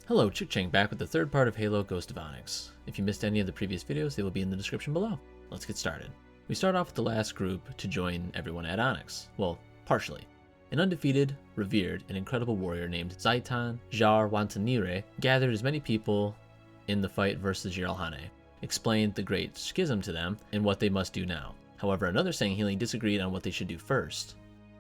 Hello, Chickchang back with the third part of Halo Ghost of Onyx. If you missed any of the previous videos, they will be in the description below. Let's get started. We start off with the last group to join everyone at Onyx. Well, partially. An undefeated, revered, and incredible warrior named Zaitan Jar Wantanire gathered as many people in the fight versus Jiralhane, explained the great schism to them and what they must do now. However, another Sangheili disagreed on what they should do first.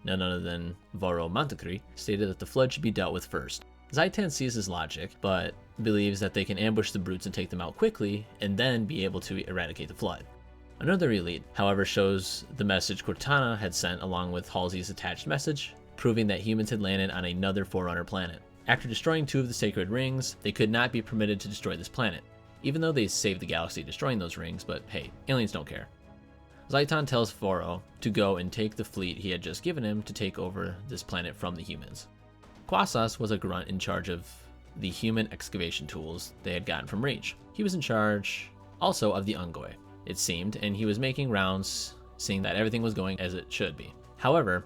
None other than Voro Mantakri stated that the flood should be dealt with first. Zaitan sees his logic, but believes that they can ambush the brutes and take them out quickly, and then be able to eradicate the flood. Another elite, however, shows the message Cortana had sent along with Halsey's attached message, proving that humans had landed on another Forerunner planet. After destroying 2 of the sacred rings, they could not be permitted to destroy this planet, even though they saved the galaxy destroying those rings, but hey, aliens don't care. Zaitan tells Foro to go and take the fleet he had just given him to take over this planet from the humans. Quasas was a grunt in charge of the human excavation tools they had gotten from Reach. He was in charge also of the Ungoi, it seemed, and he was making rounds, seeing that everything was going as it should be. However,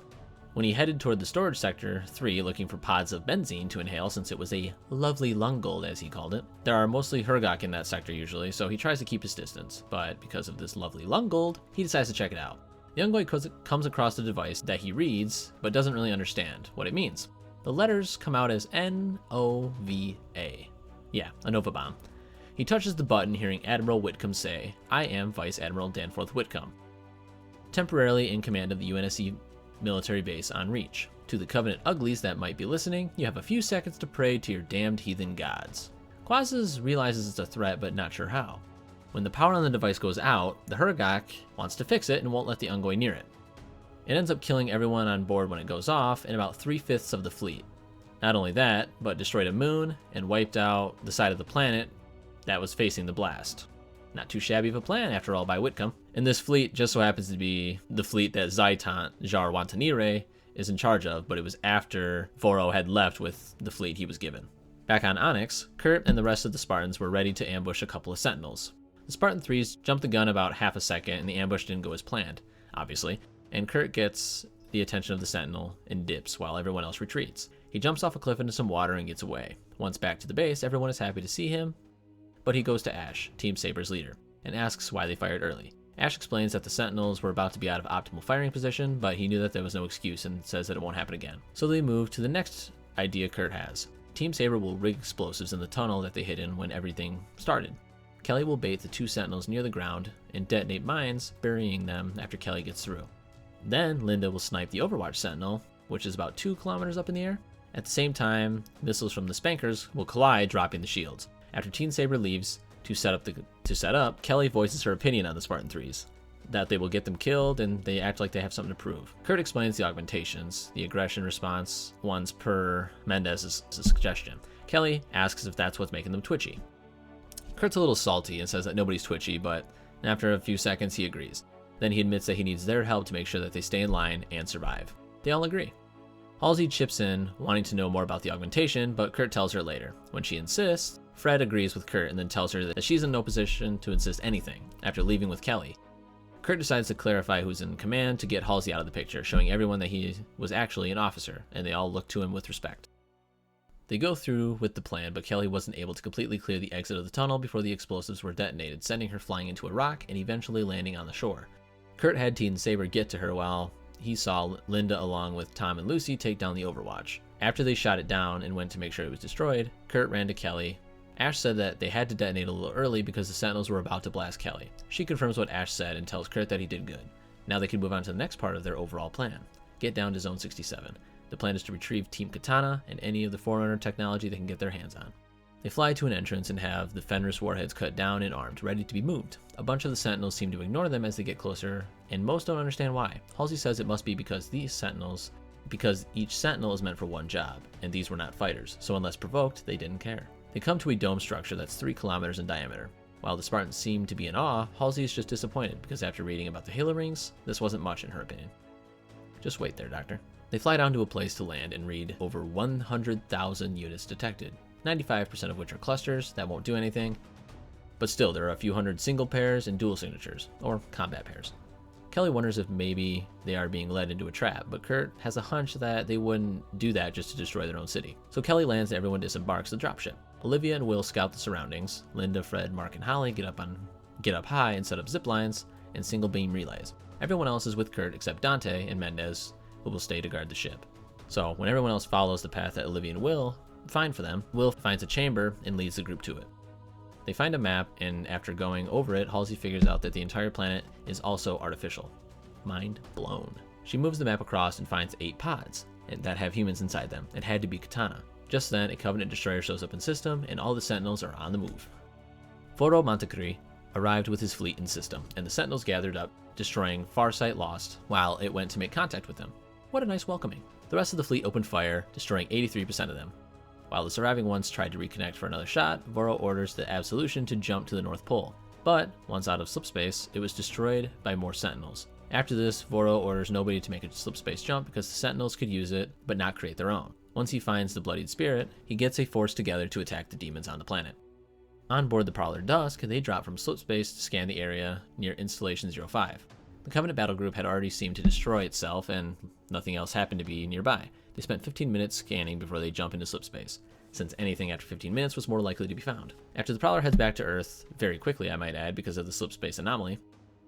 when he headed toward the storage sector 3 looking for pods of benzene to inhale since it was a lovely lungold as he called it, there are mostly Hergok in that sector usually, so he tries to keep his distance, but because of this lovely lungold, he decides to check it out. The Ungoi comes across a device that he reads, but doesn't really understand what it means. The letters come out as N-O-V-A. Yeah, a Nova bomb. He touches the button, hearing Admiral Whitcomb say, "I am Vice Admiral Danforth Whitcomb, temporarily in command of the UNSC military base on Reach. To the Covenant uglies that might be listening, you have a few seconds to pray to your damned heathen gods." Quasas realizes it's a threat, but not sure how. When the power on the device goes out, the Hergok wants to fix it and won't let the Ungoi near it. It ends up killing everyone on board when it goes off, and about 3/5 of the fleet. Not only that, but destroyed a moon and wiped out the side of the planet that was facing the blast. Not too shabby of a plan, after all, by Whitcomb. And this fleet just so happens to be the fleet that Zaitan Jar Wantanire is in charge of, but it was after Voro had left with the fleet he was given. Back on Onyx, Kurt and the rest of the Spartans were ready to ambush a couple of sentinels. The Spartan 3s jumped the gun about half a second, and the ambush didn't go as planned, obviously, and Kurt gets the attention of the sentinel and dips while everyone else retreats. He jumps off a cliff into some water and gets away. Once back to the base, everyone is happy to see him, but he goes to Ash, Team Saber's leader, and asks why they fired early. Ash explains that the sentinels were about to be out of optimal firing position, but he knew that there was no excuse and says that it won't happen again. So they move to the next idea Kurt has. Team Saber will rig explosives in the tunnel that they hid in when everything started. Kelly will bait the 2 sentinels near the ground and detonate mines, burying them after Kelly gets through. Then Linda will snipe the Overwatch Sentinel, which is about 2 kilometers up in the air. At the same time, missiles from the Spankers will collide, dropping the shields. After Team Saber leaves to set up, Kelly voices her opinion on the Spartan 3s, that they will get them killed and they act like they have something to prove. Kurt explains the augmentations, the aggression response ones per Mendez's suggestion. Kelly asks if that's what's making them twitchy. Kurt's a little salty and says that nobody's twitchy, but after a few seconds he agrees. Then he admits that he needs their help to make sure that they stay in line and survive. They all agree. Halsey chips in, wanting to know more about the augmentation, but Kurt tells her later. When she insists, Fred agrees with Kurt and then tells her that she's in no position to insist anything after leaving with Kelly. Kurt decides to clarify who's in command to get Halsey out of the picture, showing everyone that he was actually an officer, and they all look to him with respect. They go through with the plan, but Kelly wasn't able to completely clear the exit of the tunnel before the explosives were detonated, sending her flying into a rock and eventually landing on the shore. Kurt had Team Saber get to her while he saw Linda along with Tom and Lucy take down the Overwatch. After they shot it down and went to make sure it was destroyed, Kurt ran to Kelly. Ash said that they had to detonate a little early because the Sentinels were about to blast Kelly. She confirms what Ash said and tells Kurt that he did good. Now they can move on to the next part of their overall plan. Get down to Zone 67. The plan is to retrieve Team Katana and any of the Forerunner technology they can get their hands on. They fly to an entrance and have the Fenris warheads cut down and armed, ready to be moved. A bunch of the Sentinels seem to ignore them as they get closer, and most don't understand why. Halsey says it must be because each Sentinel is meant for one job, and these were not fighters, so unless provoked, they didn't care. They come to a dome structure that's 3 kilometers in diameter. While the Spartans seem to be in awe, Halsey is just disappointed, because after reading about the Halo rings, this wasn't much in her opinion. Just wait there, Doctor. They fly down to a place to land and read over 100,000 units detected. 95% of which are clusters that won't do anything, but still there are a few hundred single pairs and dual signatures, or combat pairs. Kelly wonders if maybe they are being led into a trap, but Kurt has a hunch that they wouldn't do that just to destroy their own city. So Kelly lands and everyone disembarks the dropship. Olivia and Will scout the surroundings. Linda, Fred, Mark, and Holly get up high and set up zip lines and single beam relays. Everyone else is with Kurt except Dante and Mendez, who will stay to guard the ship. So when everyone else follows the path that Olivia and Will find for them, Will finds a chamber and leads the group to it. They find a map, and after going over it, Halsey figures out that the entire planet is also artificial. Mind blown. She moves the map across and finds 8 pods that have humans inside them. It had to be Katana. Just then, a Covenant destroyer shows up in system, and all the Sentinels are on the move. Foro Montecri arrived with his fleet in system, and the Sentinels gathered up, destroying Farsight Lost while it went to make contact with them. What a nice welcoming. The rest of the fleet opened fire, destroying 83% of them. While the surviving ones tried to reconnect for another shot, Voro orders the Absolution to jump to the North Pole. But, once out of slipspace, it was destroyed by more Sentinels. After this, Voro orders nobody to make a slipspace jump because the Sentinels could use it, but not create their own. Once he finds the Bloodied Spirit, he gets a force together to attack the demons on the planet. On board the Prowler Dusk, they drop from slipspace to scan the area near Installation 05. The Covenant battle group had already seemed to destroy itself, and nothing else happened to be nearby. They spent 15 minutes scanning before they jump into slipspace, since anything after 15 minutes was more likely to be found. After the Prowler heads back to Earth, very quickly I might add because of the slipspace anomaly,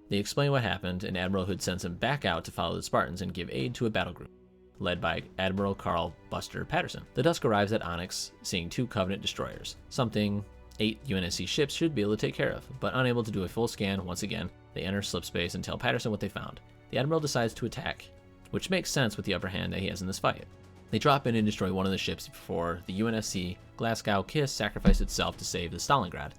they explain what happened, and Admiral Hood sends him back out to follow the Spartans and give aid to a battle group, led by Admiral Carl Buster Patterson. The Dusk arrives at Onyx, seeing 2 Covenant destroyers, something 8 UNSC ships should be able to take care of, but unable to do a full scan once again, they enter slipspace and tell Patterson what they found. The Admiral decides to attack, which makes sense with the upper hand that he has in this fight. They drop in and destroy one of the ships before the UNSC Glasgow Kiss sacrificed itself to save the Stalingrad.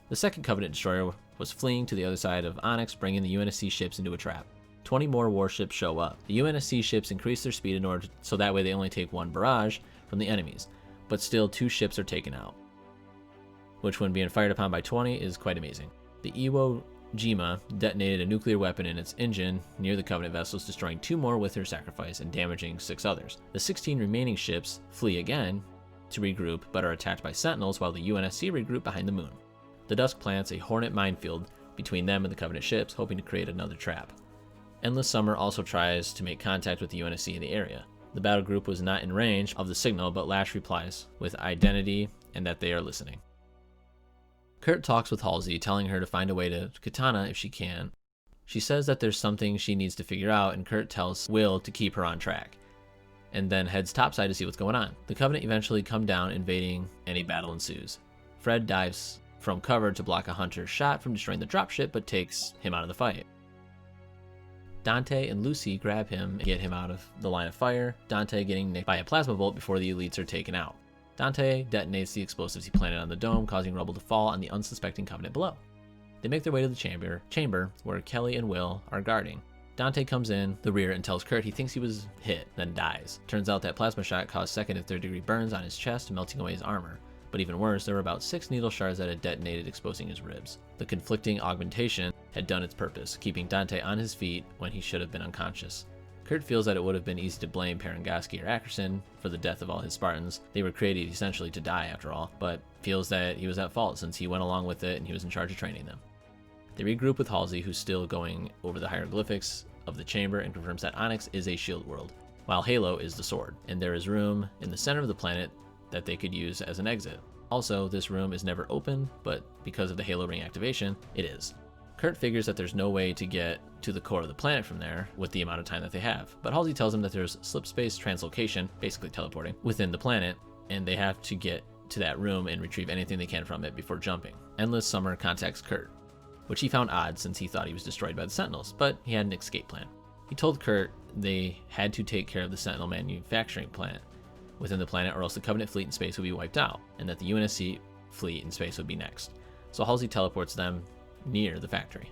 The second Covenant destroyer was fleeing to the other side of Onyx, bringing the UNSC ships into a trap. 20 more warships show up. The UNSC ships increase their speed in order so that way they only take 1 barrage from the enemies, but still 2 ships are taken out, which when being fired upon by 20 is quite amazing. The Iwo Jima detonated a nuclear weapon in its engine near the Covenant vessels, destroying 2 more with her sacrifice and damaging 6 others. The 16 remaining ships flee again to regroup, but are attacked by Sentinels while the UNSC regroup behind the moon. The Dusk plants a Hornet minefield between them and the Covenant ships, hoping to create another trap. Endless Summer also tries to make contact with the UNSC in the area. The battle group was not in range of the signal, but Lash replies with identity and that they are listening. Kurt talks with Halsey, telling her to find a way to Katana if she can. She says that there's something she needs to figure out, and Kurt tells Will to keep her on track, and then heads topside to see what's going on. The Covenant eventually come down, invading, and a battle ensues. Fred dives from cover to block a Hunter's shot from destroying the dropship, but takes him out of the fight. Dante and Lucy grab him and get him out of the line of fire, Dante getting nicked by a plasma bolt before the elites are taken out. Dante detonates the explosives he planted on the dome, causing rubble to fall on the unsuspecting Covenant below. They make their way to the chamber where Kelly and Will are guarding. Dante comes in the rear and tells Kurt he thinks he was hit, then dies. Turns out that plasma shot caused 2nd and 3rd degree burns on his chest, melting away his armor. But even worse, there were about 6 needle shards that had detonated, exposing his ribs. The conflicting augmentation had done its purpose, keeping Dante on his feet when he should have been unconscious. Kurt feels that it would have been easy to blame Parangoski or Ackerson for the death of all his Spartans. They were created essentially to die after all, but feels that he was at fault since he went along with it and he was in charge of training them. They regroup with Halsey, who's still going over the hieroglyphics of the chamber, and confirms that Onyx is a shield world, while Halo is the sword, and there is room in the center of the planet that they could use as an exit. Also, this room is never open, but because of the Halo ring activation, it is. Kurt figures that there's no way to get to the core of the planet from there with the amount of time that they have, but Halsey tells him that there's slipspace translocation, basically teleporting, within the planet, and they have to get to that room and retrieve anything they can from it before jumping. Endless Summer contacts Kurt, which he found odd since he thought he was destroyed by the Sentinels, but he had an escape plan. He told Kurt they had to take care of the Sentinel manufacturing plant within the planet, or else the Covenant fleet in space would be wiped out, and that the UNSC fleet in space would be next. So Halsey teleports them near the factory.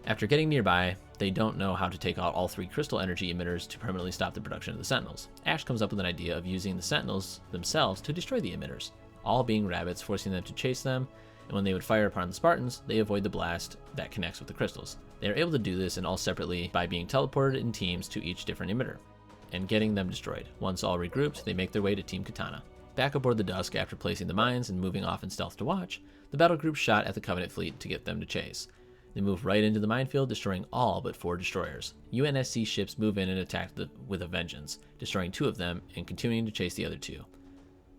After getting nearby, they don't know how to take out all 3 crystal energy emitters to permanently stop the production of the Sentinels. Ash comes up with an idea of using the Sentinels themselves to destroy the emitters, all being rabbits, forcing them to chase them, and when they would fire upon the Spartans, they avoid the blast that connects with the crystals. They are able to do this and all separately by being teleported in teams to each different emitter and getting them destroyed. Once all regrouped, they make their way to Team Katana. Back aboard the Dusk after placing the mines and moving off in stealth to watch, the battle group shot at the Covenant fleet to get them to chase. They move right into the minefield, destroying all but 4 destroyers. UNSC ships move in and attack with a vengeance, destroying 2 of them and continuing to chase the other 2.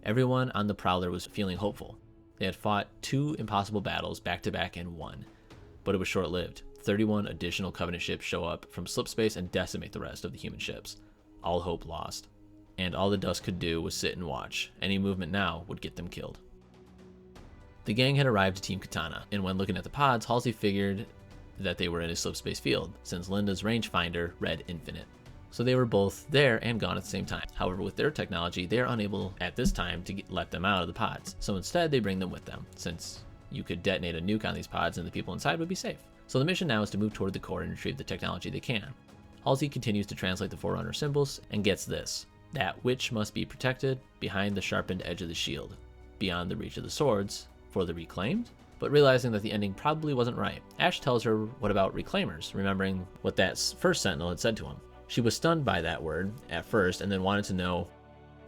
Everyone on the Prowler was feeling hopeful. They had fought 2 impossible battles back to back and won, but it was short-lived. 31 additional Covenant ships show up from slipspace and decimate the rest of the human ships. All hope lost. And all the Dust could do was sit and watch. Any movement now would get them killed. The gang had arrived to Team Katana, and when looking at the pods, Halsey figured that they were in a slipspace field, since Linda's rangefinder read infinite. So they were both there and gone at the same time. However, with their technology, they are unable at this time to let them out of the pods. So instead, they bring them with them, since you could detonate a nuke on these pods and the people inside would be safe. So the mission now is to move toward the core and retrieve the technology they can. Halsey continues to translate the Forerunner symbols and gets this: that which must be protected behind the sharpened edge of the shield, beyond the reach of the swords, for the reclaimed? But realizing that the ending probably wasn't right, Ash tells her what about reclaimers, remembering what that first sentinel had said to him. She was stunned by that word at first and then wanted to know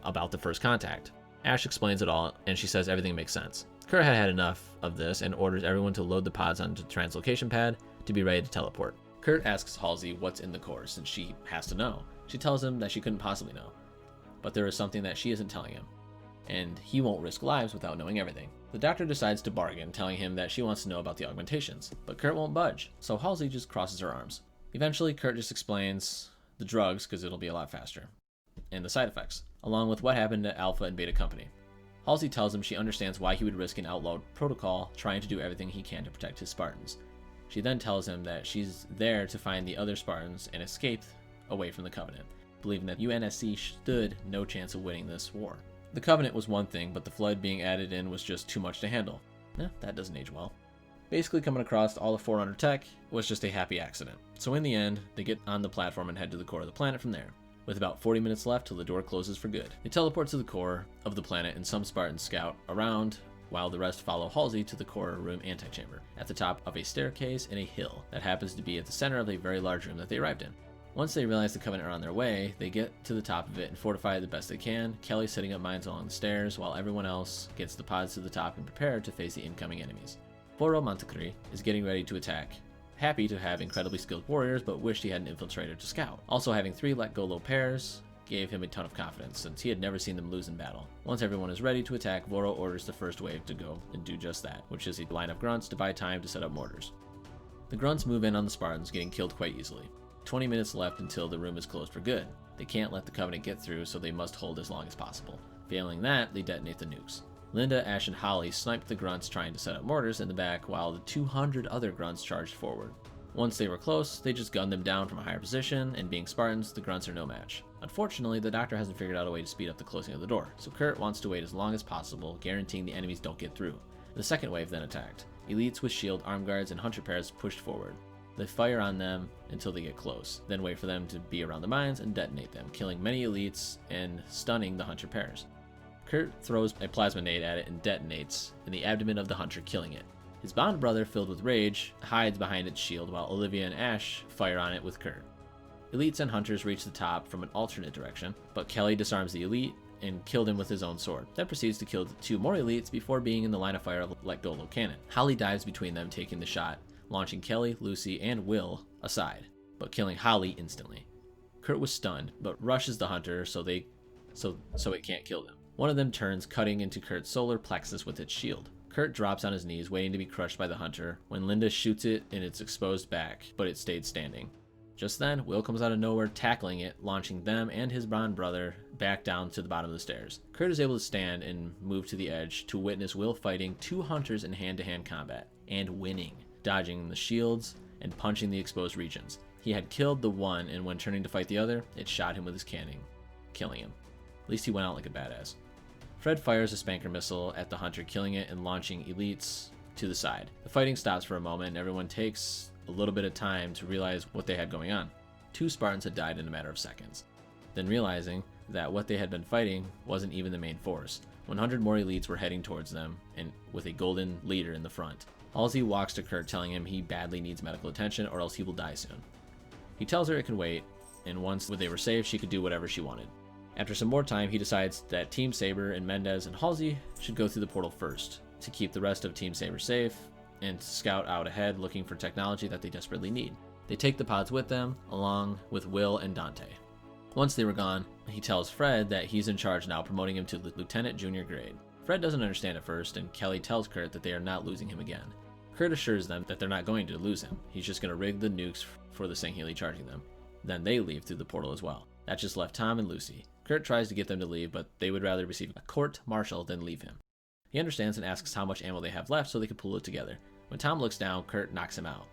about the first contact. Ash explains it all and she says everything makes sense. Kurt had had enough of this and orders everyone to load the pods onto the translocation pad to be ready to teleport. Kurt asks Halsey what's in the core since she has to know. She tells him that she couldn't possibly know, but there is something that she isn't telling him, and he won't risk lives without knowing everything. The doctor decides to bargain, telling him that she wants to know about the augmentations, but Kurt won't budge, so Halsey just crosses her arms. Eventually, Kurt just explains the drugs, because it'll be a lot faster, and the side effects, along with what happened to Alpha and Beta Company. Halsey tells him she understands why he would risk an outlawed protocol trying to do everything he can to protect his Spartans. She then tells him that she's there to find the other Spartans and escape away from the Covenant, believing that UNSC stood no chance of winning this war. The Covenant was one thing, but the Flood being added in was just too much to handle. That doesn't age well. Basically, coming across all the Forerunner tech was just a happy accident. So in the end, they get on the platform and head to the core of the planet from there. With about 40 minutes left till the door closes for good. They teleport to the core of the planet and some Spartans scout around, while the rest follow Halsey to the core room antechamber, at the top of a staircase in a hill that happens to be at the center of a very large room that they arrived in. Once they realize the Covenant are on their way, they get to the top of it and fortify it the best they can, Kelly setting up mines along the stairs, while everyone else gets the pods to the top and prepared to face the incoming enemies. Voro Montecristi is getting ready to attack, happy to have incredibly skilled warriors, but wished he had an infiltrator to scout. Also, having 3 let go low pairs gave him a ton of confidence, since he had never seen them lose in battle. Once everyone is ready to attack, Voro orders the first wave to go and do just that, which is a line of grunts to buy time to set up mortars. The grunts move in on the Spartans, getting killed quite easily. 20 minutes left until the room is closed for good. They can't let the Covenant get through, so they must hold as long as possible. Failing that, they detonate the nukes. Linda, Ash, and Holly sniped the grunts trying to set up mortars in the back, while the 200 other grunts charged forward. Once they were close, they just gunned them down from a higher position, and being Spartans, the grunts are no match. Unfortunately, the doctor hasn't figured out a way to speed up the closing of the door, so Kurt wants to wait as long as possible, guaranteeing the enemies don't get through. The second wave then attacked. Elites with shield, arm guards, and hunter pairs pushed forward. They fire on them until they get close, then wait for them to be around the mines and detonate them, killing many elites and stunning the hunter pairs. Kurt throws a plasma nade at it and detonates in the abdomen of the hunter, killing it. His bond brother, filled with rage, hides behind its shield while Olivia and Ash fire on it with Kurt. Elites and hunters reach the top from an alternate direction, but Kelly disarms the elite and killed him with his own sword, then proceeds to kill 2 more elites before being in the line of fire of Let Go Low Cannon. Holly dives between them, taking the shot, launching Kelly, Lucy, and Will aside, but killing Holly instantly. Kurt was stunned, but rushes the hunter so it can't kill them. One of them turns, cutting into Kurt's solar plexus with its shield. Kurt drops on his knees, waiting to be crushed by the hunter, when Linda shoots it in its exposed back, but it stayed standing. Just then, Will comes out of nowhere, tackling it, launching them and his bond brother back down to the bottom of the stairs. Kurt is able to stand and move to the edge to witness Will fighting 2 hunters in hand-to-hand combat, and winning, dodging the shields and punching the exposed regions. He had killed the one, and when turning to fight the other, it shot him with his cannon, killing him. At least he went out like a badass. Fred fires a spanker missile at the hunter, killing it and launching elites to the side. The fighting stops for a moment, and everyone takes a little bit of time to realize what they had going on. 2 Spartans had died in a matter of seconds. Then realizing that what they had been fighting wasn't even the main force, 100 more elites were heading towards them, and with a golden leader in the front. Halsey walks to Kurt, telling him he badly needs medical attention or else he will die soon. He tells her it can wait, and once they were safe, she could do whatever she wanted. After some more time, he decides that Team Saber and Mendez and Halsey should go through the portal first, to keep the rest of Team Saber safe, and scout out ahead looking for technology that they desperately need. They take the pods with them, along with Will and Dante. Once they were gone, he tells Fred that he's in charge now, promoting him to the Lieutenant Junior grade. Fred doesn't understand at first, and Kelly tells Kurt that they are not losing him again. Kurt assures them that they're not going to lose him. He's just going to rig the nukes for the Sangheili charging them. Then they leave through the portal as well. That just left Tom and Lucy. Kurt tries to get them to leave, but they would rather receive a court-martial than leave him. He understands and asks how much ammo they have left so they can pull it together. When Tom looks down, Kurt knocks him out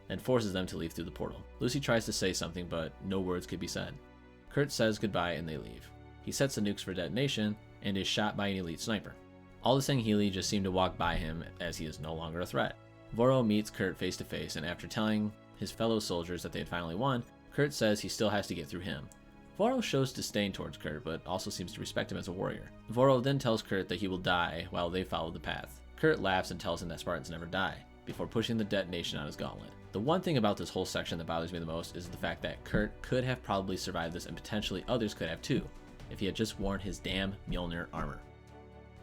and forces them to leave through the portal. Lucy tries to say something, but no words could be said. Kurt says goodbye and they leave. He sets the nukes for detonation and is shot by an elite sniper. All the Sangheili just seem to walk by him as he is no longer a threat. Voro meets Kurt face to face, and after telling his fellow soldiers that they had finally won, Kurt says he still has to get through him. Voro shows disdain towards Kurt, but also seems to respect him as a warrior. Voro then tells Kurt that he will die while they follow the path. Kurt laughs and tells him that Spartans never die, before pushing the detonation on his gauntlet. The one thing about this whole section that bothers me the most is the fact that Kurt could have probably survived this, and potentially others could have too, if he had just worn his damn Mjolnir armor.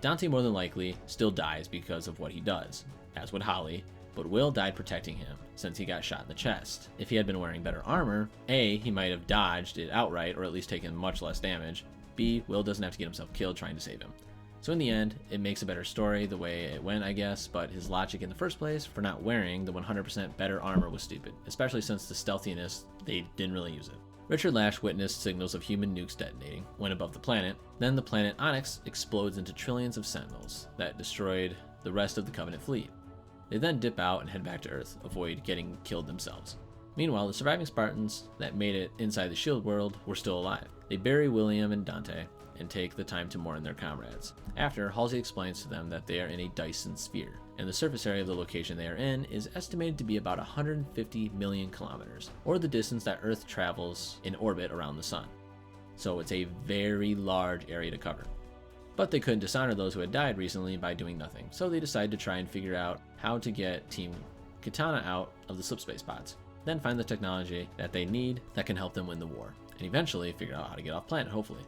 Dante more than likely still dies because of what he does, as would Holly, but Will died protecting him, since he got shot in the chest. If he had been wearing better armor, A, he might have dodged it outright, or at least taken much less damage. B, Will doesn't have to get himself killed trying to save him. So in the end, it makes a better story the way it went, I guess, but his logic in the first place for not wearing the 100% better armor was stupid, especially since the stealthiness, they didn't really use it. Richard Lash witnessed signals of human nukes detonating when above the planet. Then the planet Onyx explodes into trillions of sentinels that destroyed the rest of the Covenant fleet. They then dip out and head back to Earth, avoid getting killed themselves. Meanwhile, the surviving Spartans that made it inside the shield world were still alive. They bury William and Dante and take the time to mourn their comrades. After, Halsey explains to them that they are in a Dyson sphere, and the surface area of the location they are in is estimated to be about 150 million kilometers, or the distance that Earth travels in orbit around the sun. So it's a very large area to cover. But they couldn't dishonor those who had died recently by doing nothing, so they decided to try and figure out how to get Team Katana out of the slipspace pods, then find the technology that they need that can help them win the war, and eventually figure out how to get off planet, hopefully.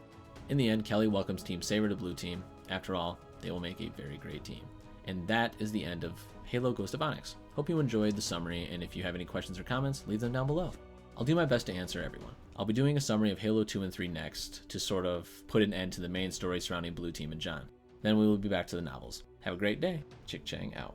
In the end, Kelly welcomes Team Saber to Blue Team. After all, they will make a very great team. And that is the end of Halo Ghost of Onyx. Hope you enjoyed the summary, and if you have any questions or comments, leave them down below. I'll do my best to answer everyone. I'll be doing a summary of Halo 2 and 3 next to sort of put an end to the main story surrounding Blue Team and John. Then we will be back to the novels. Have a great day. Chickchang out.